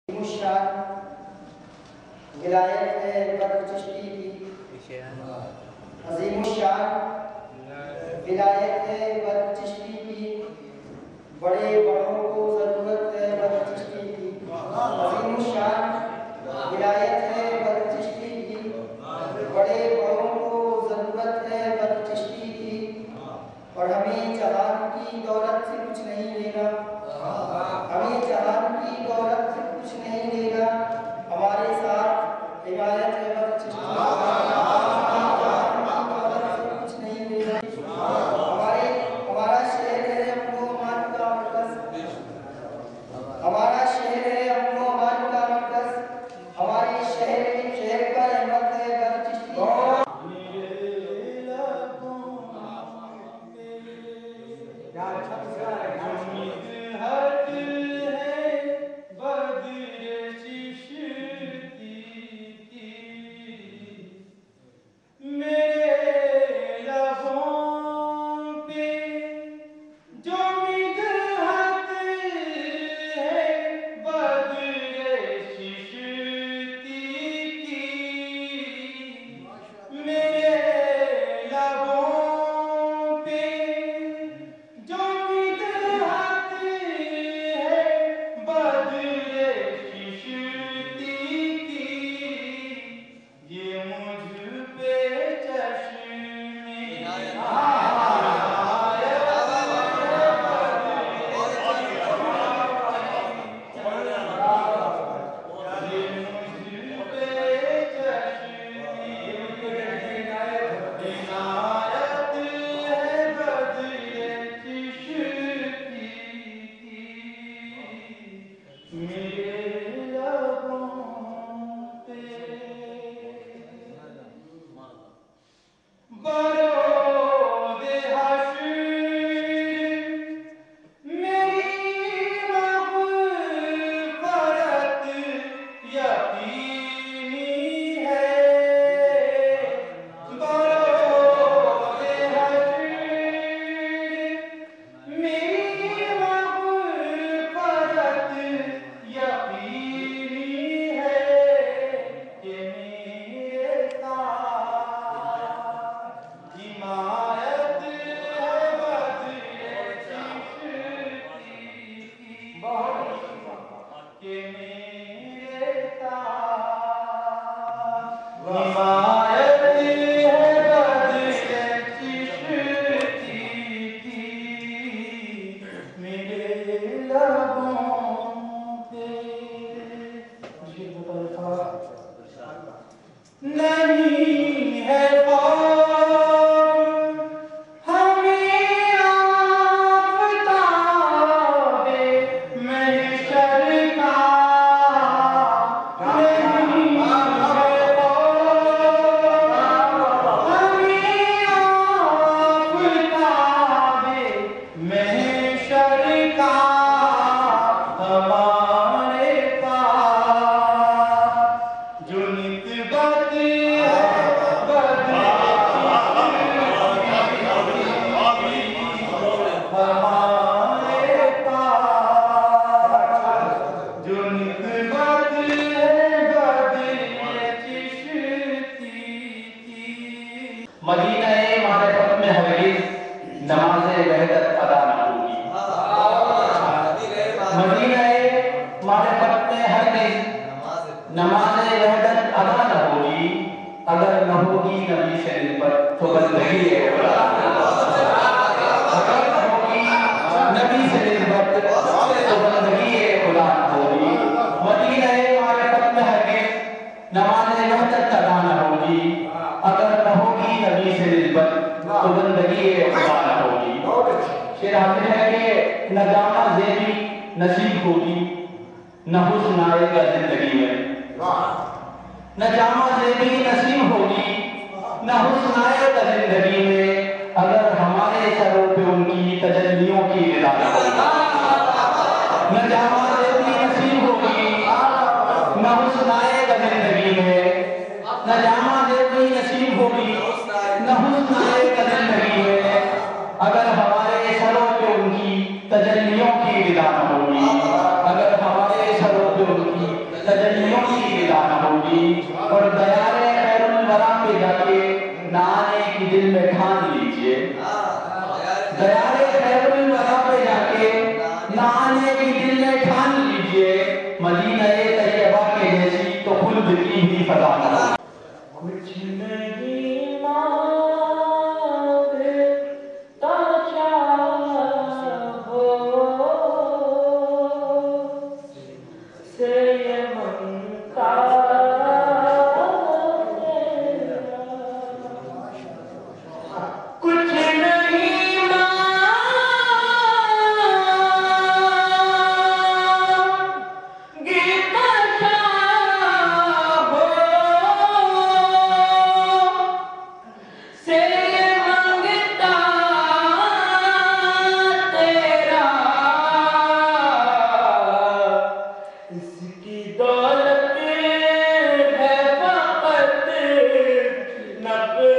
شان ولایت بدر چشتی کی عظیم الشان ولایت بدر چشتی کی بڑے بڑوں کو ضرورت ہے بدر چشتی کی عظیم الشان ولایت ہے بدر چشتی کی بڑے بڑوں کو ضرورت ہے بدر چشتی کی اور ہمیں جہان کی دولت سے کچھ نہیں لینا ہمیں جہان کی دولت سے کچھ نہیں لینا ہمارے ساتھ حمایت ہے بدر چشتی کچھ نہیں لینا ہمارا شہر ہے امن و امان کا مرکز ہمارا شہر ہے امن و امان کا مرکز ہمارے شہر پر احمد ہے بدر چشتی تجلیوں کی اگر ہمارے سروں پہ ان کی مدینہ طیبہ کے جیسی تو خلد کی بھی فضا کرو۔ کچھ نہیں مانگتا چاہو سے یہ منگتا کچھ نہیں مانگتا چاہو سے یہ منگتا تیرا اس کی دولت ہے فقط نقش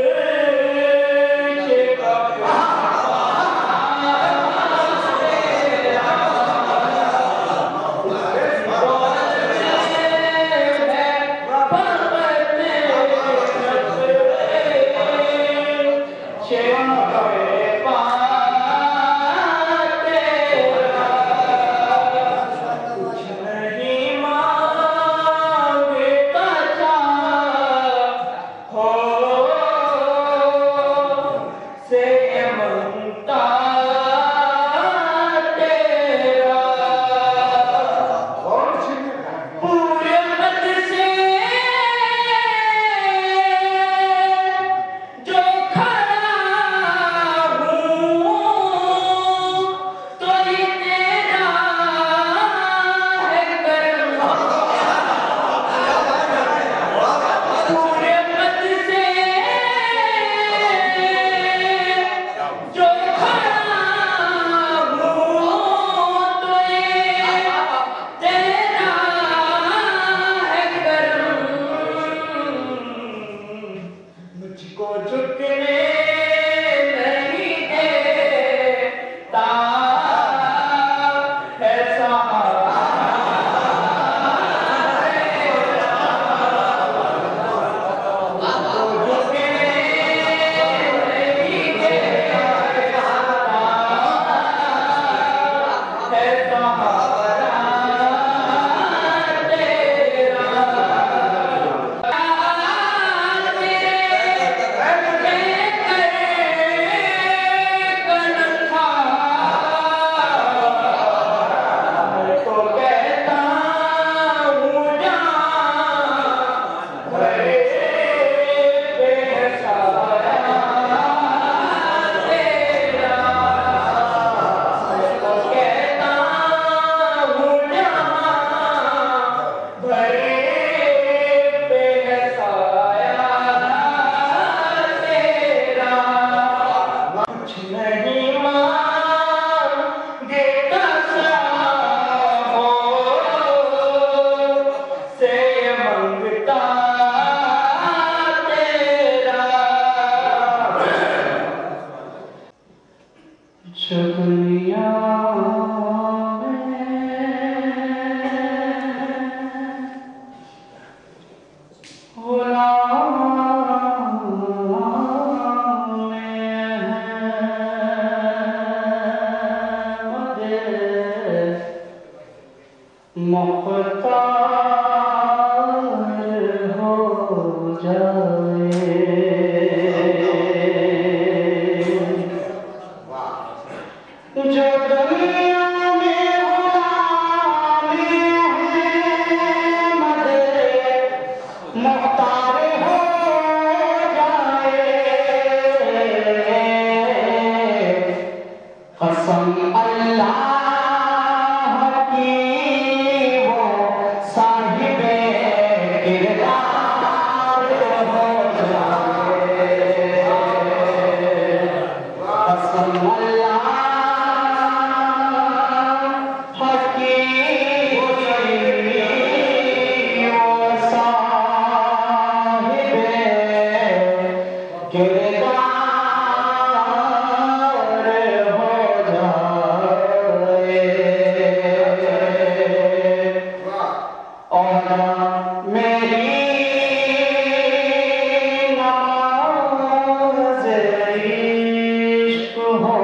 قفا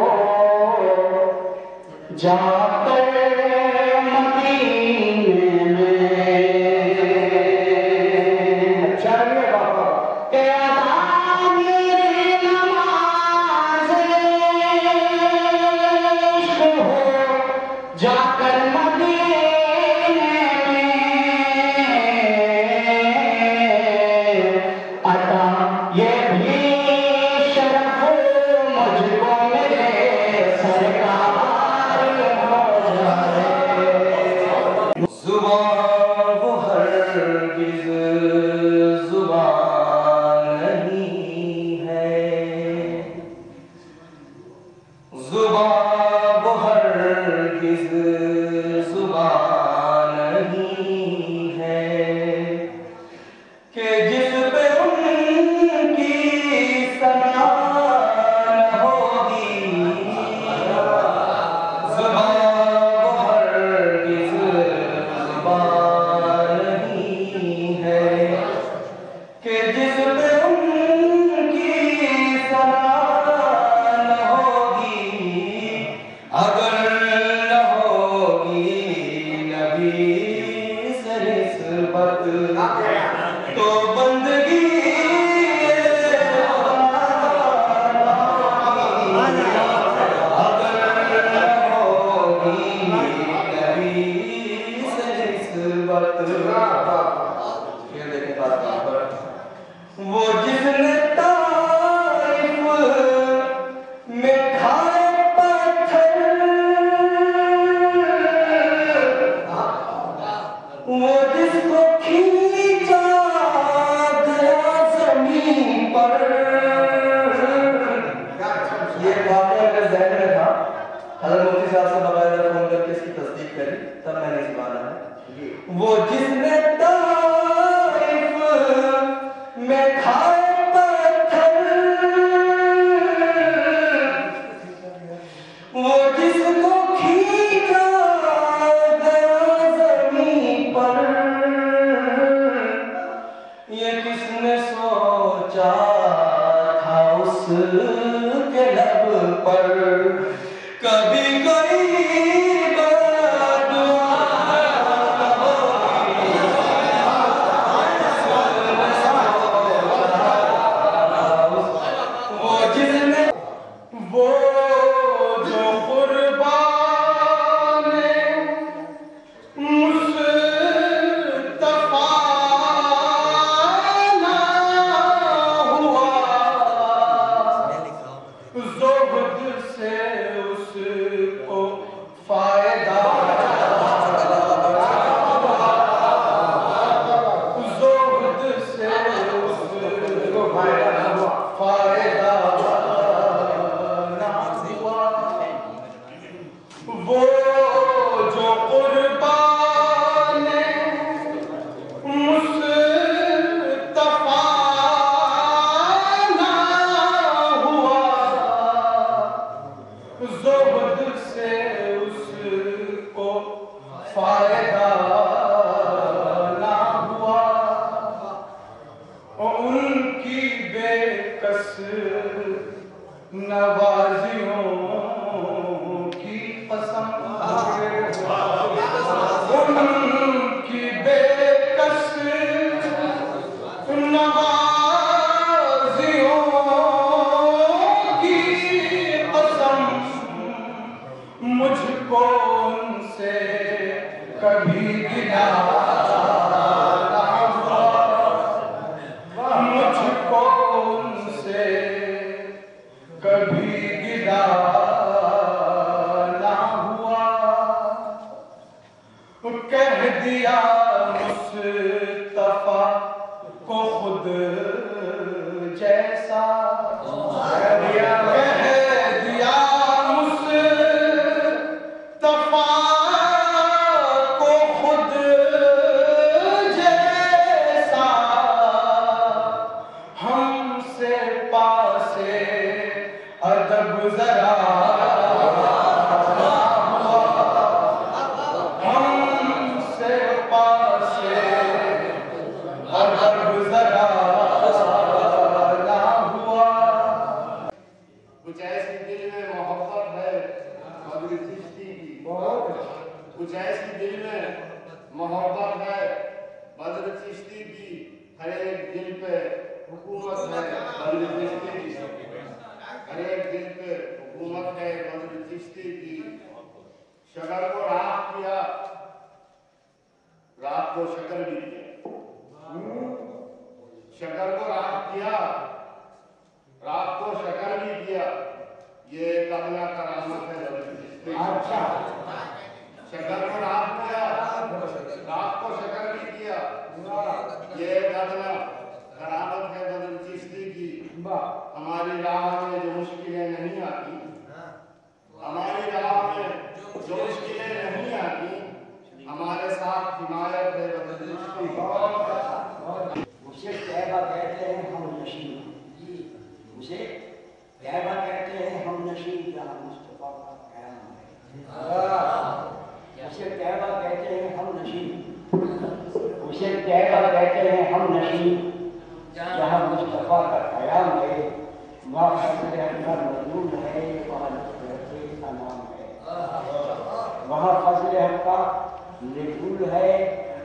جا کر مدینے میں नस्बत तो बंदगी वो जिसने तारीफ में खाए पत्थर वो जिसको खींचा गया जमीन पर। ये वाक़या अगर ज़हन में था, हज़रत मुफ्ती साहब से बाकायदा फ़ोन करके इसकी तस्दीक करी, तब मैंने सुना है। वो जिसने तारीफ में खाए पत्थर वो जिसको खींचा गया ज़मीन पर। ये किसने सोचा था उसके लब पर कभी कोई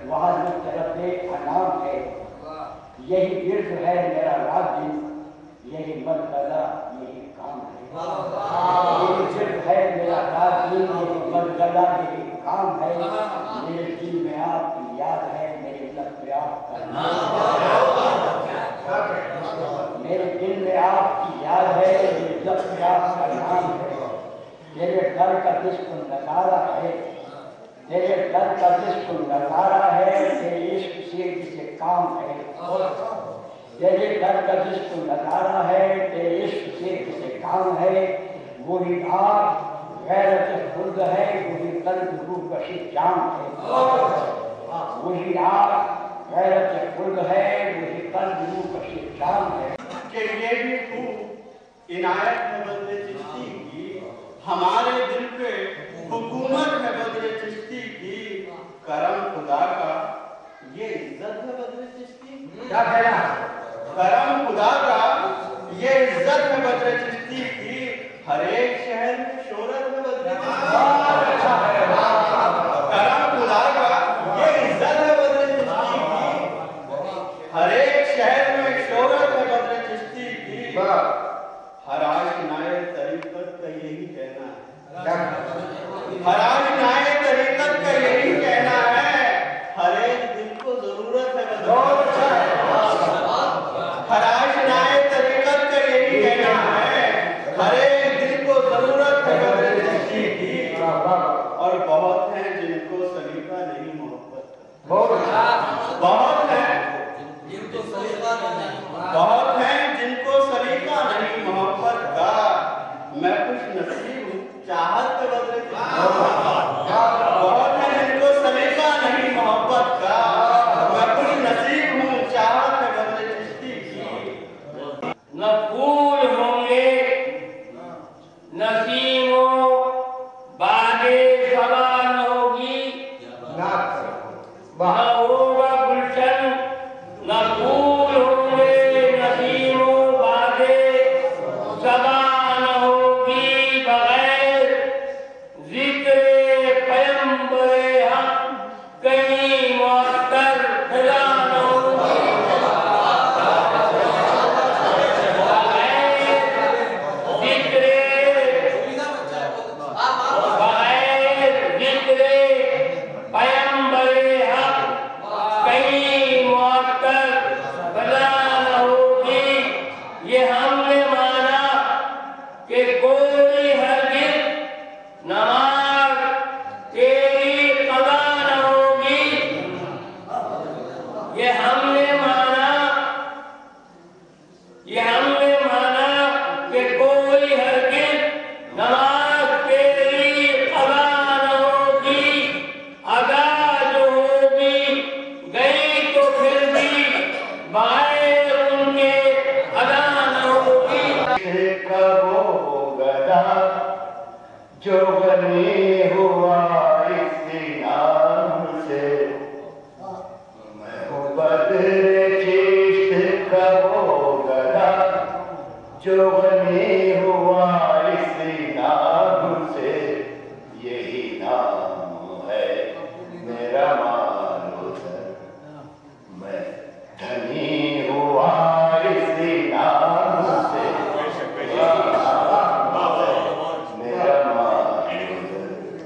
وہاں طرف انعام ہے، یہی ورد ہے میرا رات دن، یہی مرتبہ یہی کام ہے، یہی ورد ہے میرا رات دن، یہی مرتبہ یہی کام ہے، میرے دل میں آپ کی یاد ہے، میرے لب پہ آپ کا نام ہے، میرے دل میں آپ کی یاد ہے، میرے لب پہ آپ کا نام ہے، تیرے در کا جس کو نظارہ ہے، تیرے در کا جس کو نظارہ ہے، تیرے عشق سے جسے کام ہے، تیرے در کا جس کو نظارہ ہے، تیرے عشق سے جسے کام ہے، وہی آگ غیرت خلد ہے، وہی قلب روح بخش جام ہے، وہی آگ غیرت خلد ہے، وہی قلب روح بخش جام ہے، کہ یہ بھی خوب عنایت ہے بدر چشتی کی، ہمارے دل پہ حکومت ہے بدر چشتی کی، کرم خدا کا یہ عزت ہے بدر چشتی، کیا کہنا؟ کرم خدا کا یہ عزت ہے بدر چشتی کی، ہر ایک شہر میں شہرت ہے بدر چشتی کی، کرم خدا کا یہ عزت ہے بدر چشتی کی، ہر ایک شہر میں شہرت ہے بدر چشتی کی، ہر آشنائے طریقت کا یہی کہنا ہے، ہر آشنائے طریقت کا یہی کہنا ہے، ہر ایک دل کو ضرورت ہے بدر چشتی کی، ہر آشنائے طریقت کا یہی کہنا ہے، ہر ایک دل کو ضرورت ہے بدر چشتی کی، اور بہت ہیں جن کو سلیقہ نہیں محبت کا، بہت ہیں بہت ہیں جن کو سلیقہ نہیں محبت کا، میں خوش نصیب ہوں چاہت پہ بدر چشتی کی، بہت ہیں جن کو سلیقہ نہیں محبت کا، میں خوش نصیب ہوں چاہت پہ بدر چشتی کی، نہ پھول ہوں گے نسیموں بادے صبا نہ ہوگی، نہ ہوگا گلشن، نہ پھول ہوں گے نسیموں بادے صبا نہ ہوگی، بغیر ذکر پیمبر حق کہیں معطر فضا نہ ہوگی، جو غنی ہوا اس نام سے، میں ہوں بدر چشت کا وہ گدھا، جو غنی ہوا اس نام سے، یہی نام ہے میرا مال و در، میں دھنی ہوا اس نام سے، یہی نام ہے میرا مال و در،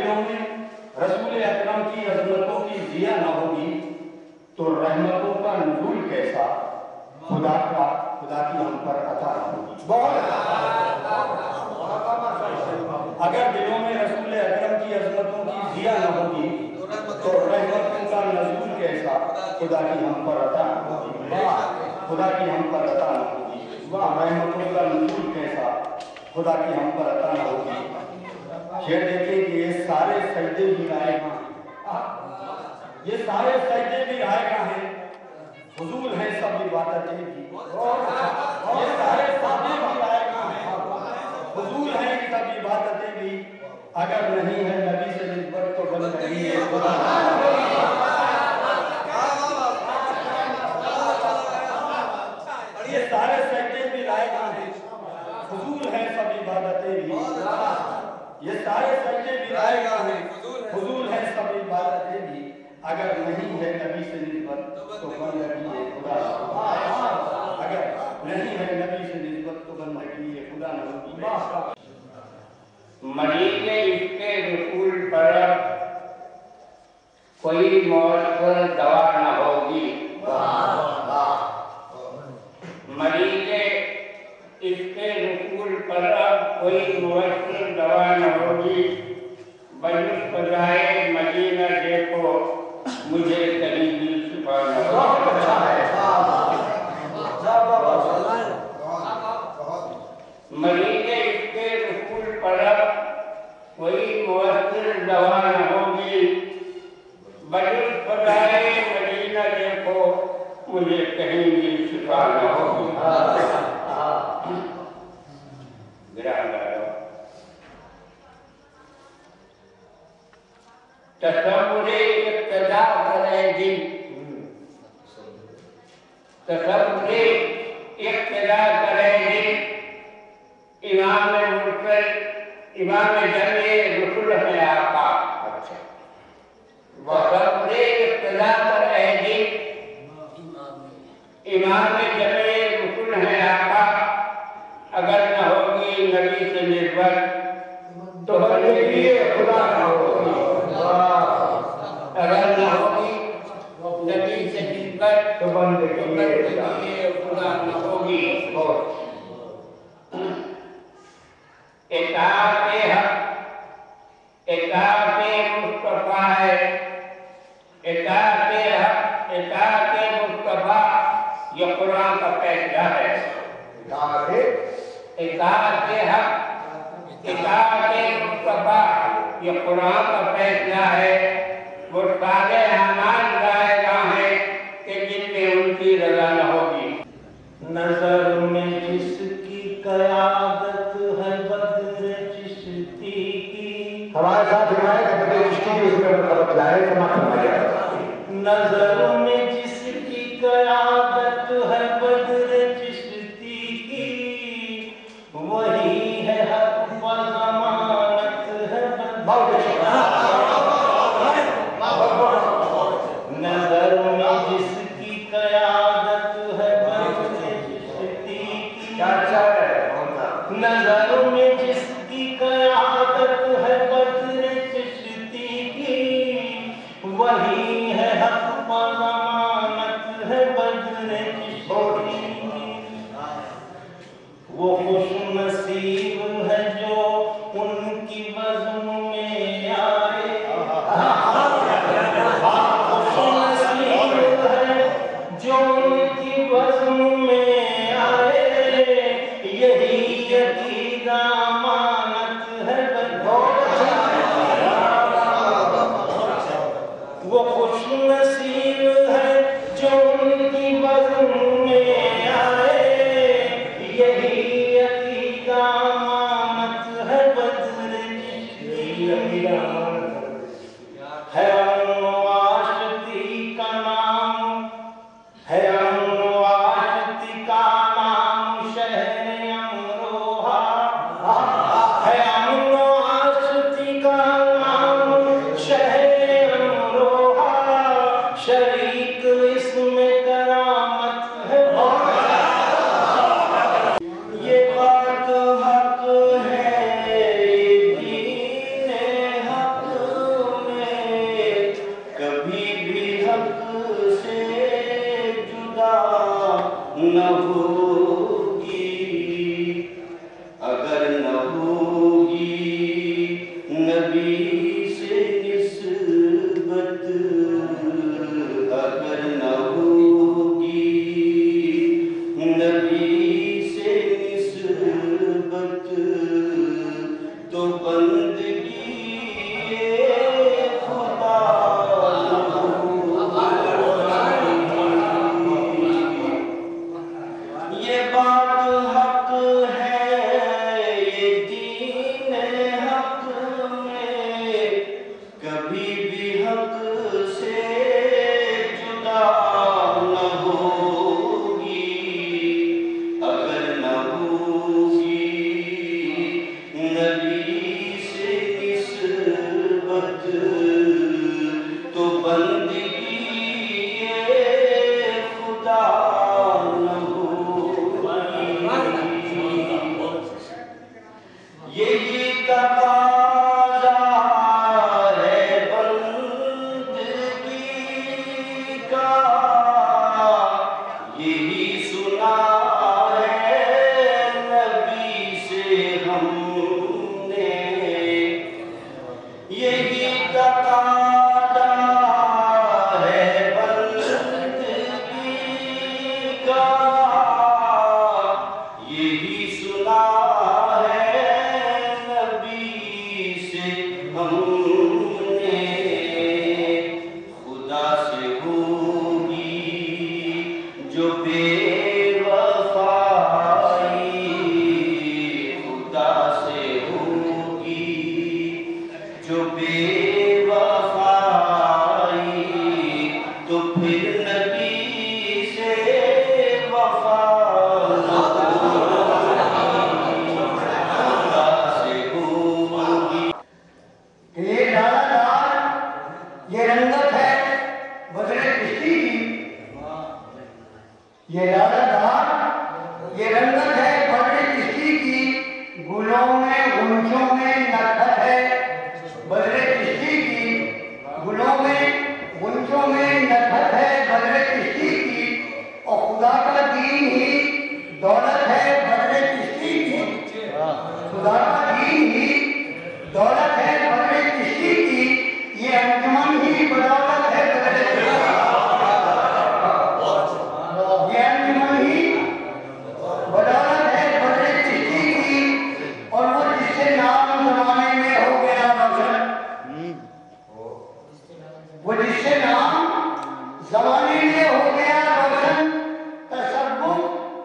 दिलों में रसूल अकरम की अजमतों की जिया न होगी तो रहमतों का नुज़ूल कैसा खुदा की हम पर अता न होगी। अगर दिलों में रसूल अकरम की अजमतों की जिया न होगी तो रहमतों का नुज़ूल कैसा खुदा की हम पर अता न होगी। खुदा की हम पर अता न होगी। रहमतों का नुज़ूल कैसा खुदा की हम पर अता न होगी। शेर देखिए कि ये सारे सजदे भी रायगा, ये सारे सजदे भी रायगा हैं, हुजूर है सब इबादतें भी। ये सारे सजदे भी रायगा हैं, हुजूर है सब इबादतें भी। अगर नहीं है नबी से निस्बत तो बंदगी है खुदा। ये सारे सजदे भी रायगा हैं, हुजूर है सब इबादतें भी। ये सारे सजदे भी रायगा हैं, हुजूर है सब इबादतें भी। अगर नहीं है नबी से निस्बत तो बंदगी है खुदा। अगर नहीं है नबी से निस्बत तो बंदगी है खुदा न होगी। मरीज़ इसके रसूल पर कोई मौसर दवा न होगी। मरीज़ इसके रसूल पर कोई मौसर दवा न होगी। बजुस बजाए मदीना देखो मुझे कहीं भी छुपा न होगी। मरीज़ इसके रसूल पर कोई मौसर दवा न होगी। बजुस बजाए मदीना देखो मुझे कहीं भी छुपा न होगी। तसव्वुरे इब्तिदा करेगी, तसव्वुरे इब्तिदा करेगी इमाम मुर्सल इमाम जमे रसूल है आका। तसव्वुरे इब्तिदा करेगी इमाम जमे रसूल है आका। अगर न होगी नबी से निस्बत तो बंदगी खुदा न होगी। अगर न होगी नबी से निस्बत तो बंदगी खुदा न होगी। इताअत हक इताअत मुस्तफा है, इताअत हक इताअत मुस्तफा ये कुरान का फैसला है। इताअत हक इताअत मुस्तफा ये कुरान का फैसला है। वो सारे अमाल रायगा हैं कि जिनमें उनकी रज़ा न होगी। नजर में जिसकी क़यादत है बद्र चिश्ती की। हमारे साथ हिमायत बद्र चिश्ती की उसमें मतलब लाए समाप्त हो गया। नजर में जिसकी क़यादत है बद्र चिश्ती की वही है हक व ज़मानत है। न होगी, अगर न होगी नबी से निस्बत, अगर न होगी नबी से निस्बत, तो बंदगी खुदा ये बात हक है, ये दीन हक में कभी भी हक से जुदा न होगी, अगर न होगी नबी से निस्बत, तो बंदगी ये खुदा न होगी। यही तकाज़ा है बंदगी का, यही सुना है नबी से हमने, यही तकाज़ा है बंदगी का, यही सुना है नबी से हमने, खुदा से होगी जो बेवफाई, खुदा से होगी जो बेवफाई, तो फिर नबी से वफा न होगी, खुदा से होगी। ये लालादार, ये रंगत है बदले किश्ती की, ये लालादार, ये रंगत है बदले किश्ती की, गुलों में गुंजों में नखत है बदले किश्ती की, गुलों में गुंजों में नखत है बदले किश्ती की, और खुदा का दीन ही दौलत है बदले किश्ती की, खुदा का दीन ही दौलत है बदले किश्ती की, ये अंजुमन ही बदौलत है बदले किश्ती की, ये अंजुमन ही बदौलत है बदले किश्ती की, और वो जिससे नाम जमाने में हो गया रोशन, वो जिससे नाम जमाने में हो गया रोशन, तसव्वुफ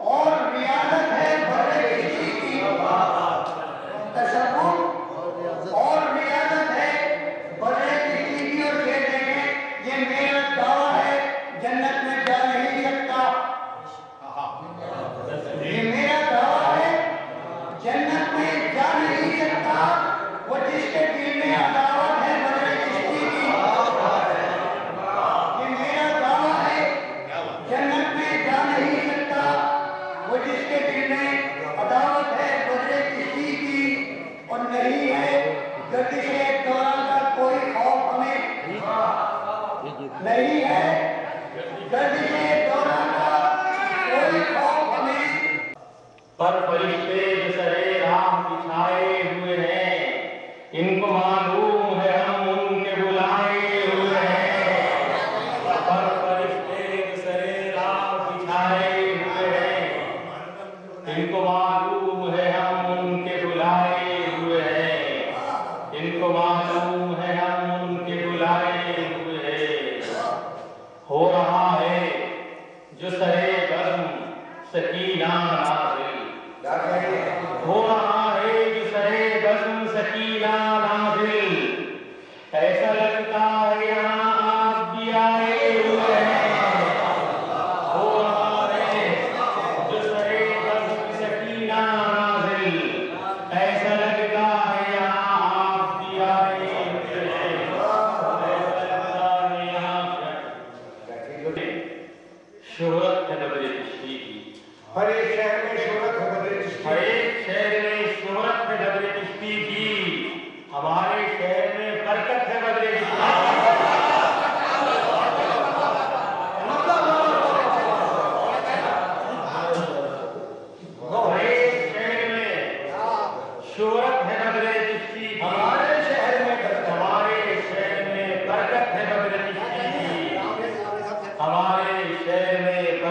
और रियाजत है बदले किश्ती की, तसव्वुफ और रियाजत है बदले किश्ती की, और कह देंगे ये मेरा दावा है जन्नत में जा नहीं सकता, ये मेरा दावा है जन्नत में जा नहीं सकता, वो जिसके दिल में अदावत है बदले किश्ती की, ये मेरा दावा है जन्नत में जा नहीं सकता, वो जिसके दिल में अदावत है बदले किश्ती की, और नहीं है गर्दिशे दौरा का कोई खौफ हमें, नहीं है गर्दिशे दौरा का कोई खौफ हमें। पर फरिश्ते जो सरे राह बिछाए हुए हैं, इनको मालूम है हम उनके बुलाए हुए हैं, पर फरिश्ते जो सरे राह बिछाए हुए हैं, इनको मालूम है हम उनके बुलाए हुए हैं, इनको मालूम है हम उनके बुलाए हुए हैं। हो रहा है जो सरे बज़्म सकीना नाज़िल, हो रहा है जो सरे बज़्म सकीना नाज़िल, ऐसा लगता है यहाँ आप भी आए हुए हैं। हो रहा है जो सरे बज़्म सकीना नाज़िल, ऐसा लगता है यहाँ आप भी आए हुए हैं, ऐसा लगता है यहाँ शोहरत है बदले किश्ती की, हर एक शहर में शोहरत है बदले किश्ती, हर एक शहर में शोहरत है बदले किश्ती की, हमारे शहर में बरकत है बदले किश्ती की।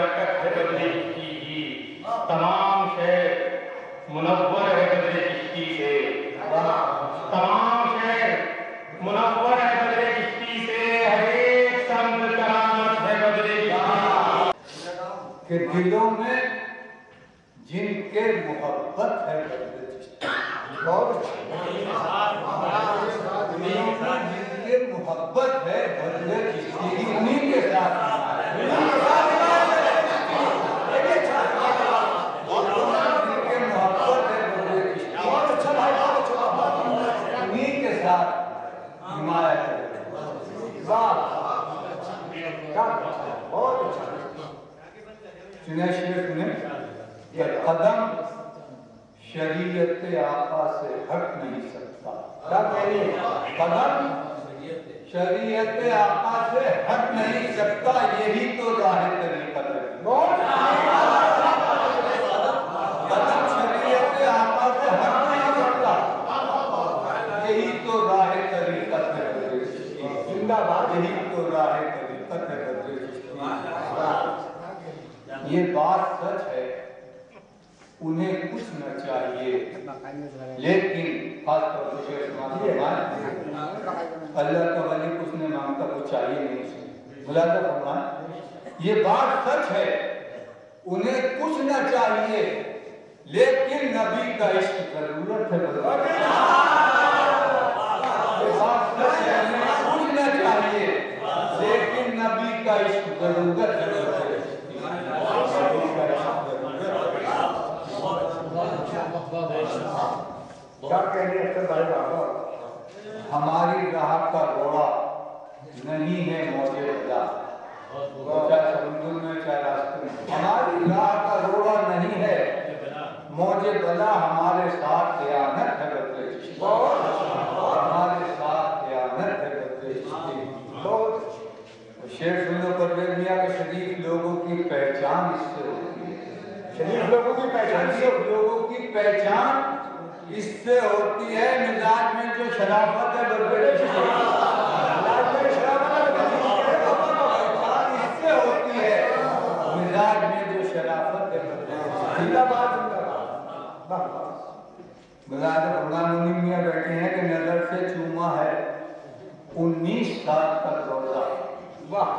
बरकत है बदले चिश्ती की, तमाम शहर मुनव्वर है बदले चिश्ती से, तमाम शहर मुनव्वर है बदले चिश्ती से, हर एक संग करामत है बदले चिश्ती के दिलों में जिनके मोहब्बत है बदले चिश्ती, जिनके मोहब्बत है बदले चिश्ती, उन्हीं के साथ कदम शरीयत आका से हट नहीं सकता। क्या कहिए? कदम शरीयत आका से हट नहीं सकता, यही तो राह तरीकत है। कदम शरीयत आका से हट नहीं सकता, यही तो राह तरीकत है। जिंदाबाद, यही तो राह तरीकत है। ये बात सच है, उन्हें कुछ न चाहिए, लेकिन खास तौर से अल्लाह का वली कुछ नहीं मांगता, कुछ चाहिए नहीं उसे। मुलाज़ा फरमाएं, ये बात सच है, उन्हें कुछ न चाहिए, लेकिन नबी का इश्क जरूरत है। ये बात सच है, उन्हें कुछ न चाहिए, लेकिन नबी का इश्क जरूरत है। क्या कह रहे हैं भाई बाबा? हमारी राह का घोड़ा नहीं है मौजे बदा, चाहे समुद्र में चाहे रास्ते में। हमारी राह का घोड़ा नहीं है मौजे बदा, हमारे साथ क़यामत है बदले चिश्ती, हमारे साथ क़यामत है बदले चिश्ती। शेर सुनो परवेज़ मियां के शरीफ लोगों की पहचान इससे होती है। शरीफ लोगों की पहचान, शरीफ लोगों की पहचान इससे होती है, मिजाज में जो शराफत है बदले चिश्ती, मिजाज में शराफत इससे होती है, मिजाज में जो शराफत है बदले चिश्ती। जिंदाबाद जिंदाबाद। मुलाज़ा फरमान मुनीम मियां बैठे हैं कि नजर से चूमा है 19 साल तक रोजा। वाह,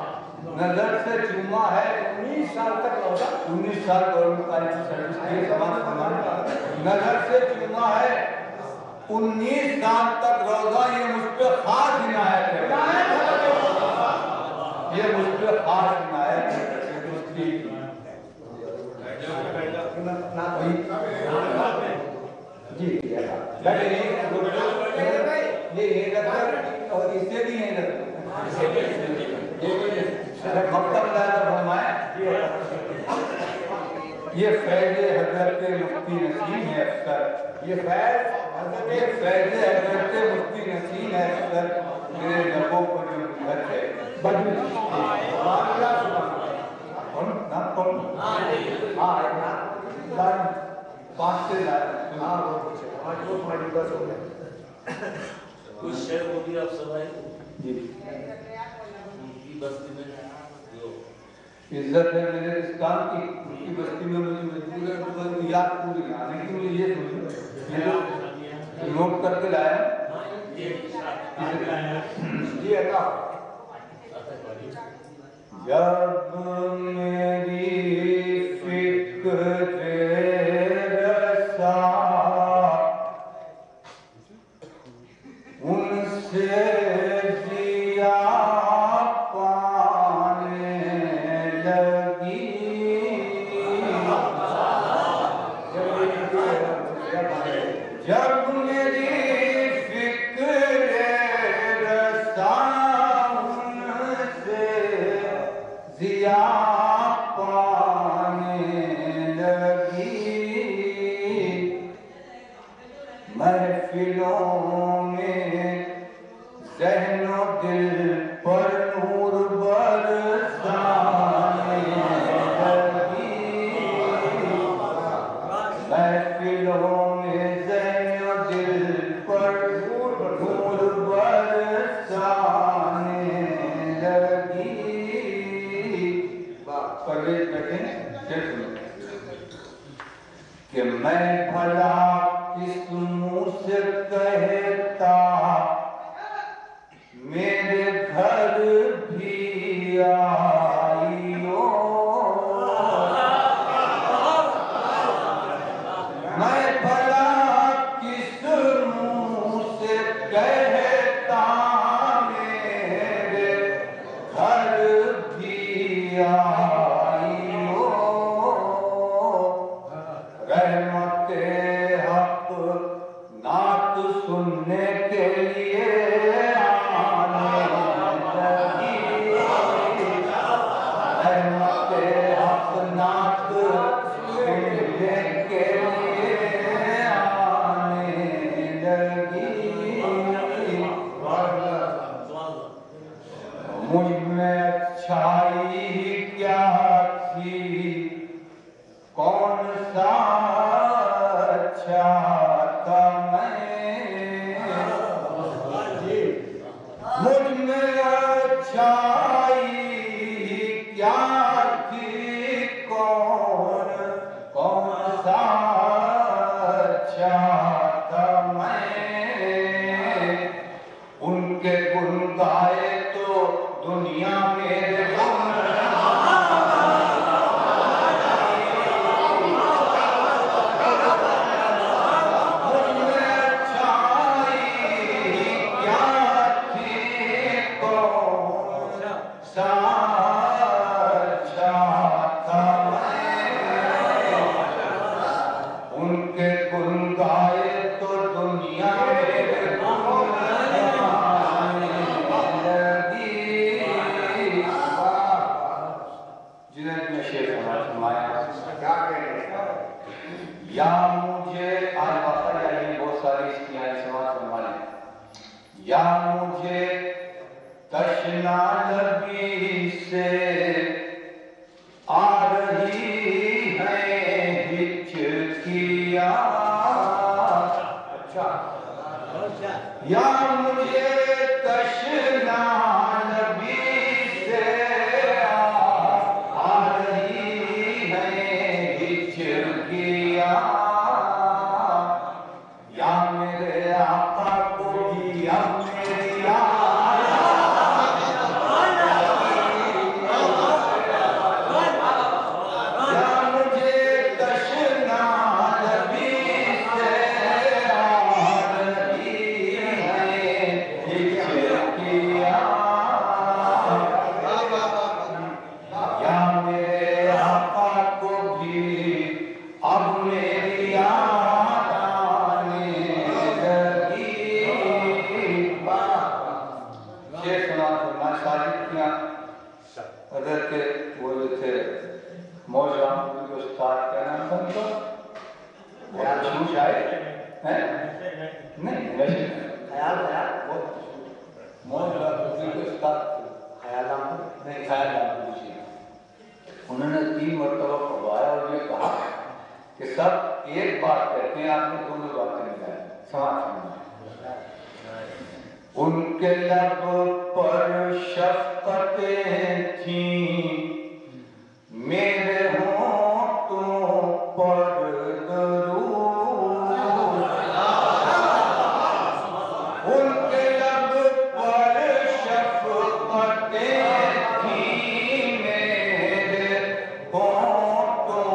नजर से चूमा है 19 साल तक रोजा। 19 साल गवर्नमेंट सर्विस के समान नजर से चूमा है 19 साल तक रोजा। ये मुझ पे खास इनायत है, ये मुझ पे खास इनायत है। जी ये और इससे भी नहीं ये फैज़ हज़रत मुफ्ती नसीम है अफसर, ये फैज़ हज़रत मुफ्ती नसीम है अफसर, मेरे लबों पर जो घर है बदली कुछ शेर बोलिए आप सब आए जी। उनकी बस्ती में जो इज्जत है मेरे इस काम की, उनकी बस्ती में मुझे मजबूर है याद पूरी आने की। मुझे ये सुनिए, नोट करके लाया जी। अल्लाह जब मेरी फिक्र रसा उनसे दिया पाने लगी, जब मेरी फिक्र रसा उनसे दिया पाने लगी, महफिलों में ज़हनो दिल पर नूर बरसाने लगी। परवेज बैठे हैं, फिर सुनो कि मैं भला किस मुंह से कहता मेरे घर भी आइयो, मैं भला किस मुंह से कहता मेरे घर भी आइयो, रहमते हक नात सुनने के लिए आने लगी, रहमते हक नात सुनने के लिए आने लगी, मुझ में अच्छाई क्या थी, कौन सा अच्छा था मैं, मुझ में अच्छाई क्या थी, कौन सा अच्छा था मैं, उनके गुण गाए तो दुनिया मेरे गुण उनके गुण गाए तो दुनिया मेरे गुण गाने लगी। जिन्हें में शेर फरमाया या मुझे आज बात आई बहुत सारी इसकी समाज फरमाने, या मुझे तशना लबी से आ रही है हिचकिया, अच्छा या मुझे तशना लबी से आ रही है हिचकिया, या मेरे आका को भी अब मेरी उन्होंने 3 मरतबा पढ़वाया और ये कहा कि सब एक बात कहते हैं, आपने दोनों बातें निकाली। समाज उनके लब पर शफ़क़तें थीं, मेरे होंठों पर दरूद, उनके लब पर शफ़क़तें थीं, मेरे होंठों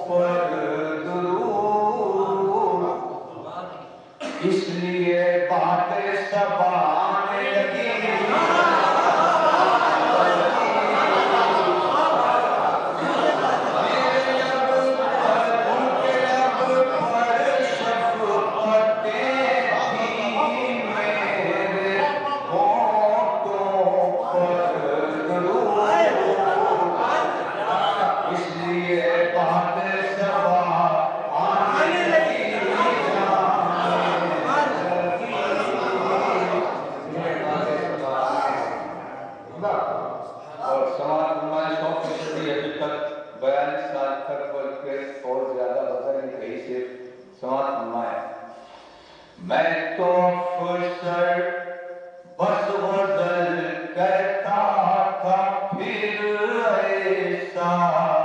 पर दरूद, इसलिए बातें सब आने लगी। मैं तो अफसर बस गजल कहता था, फिर साथ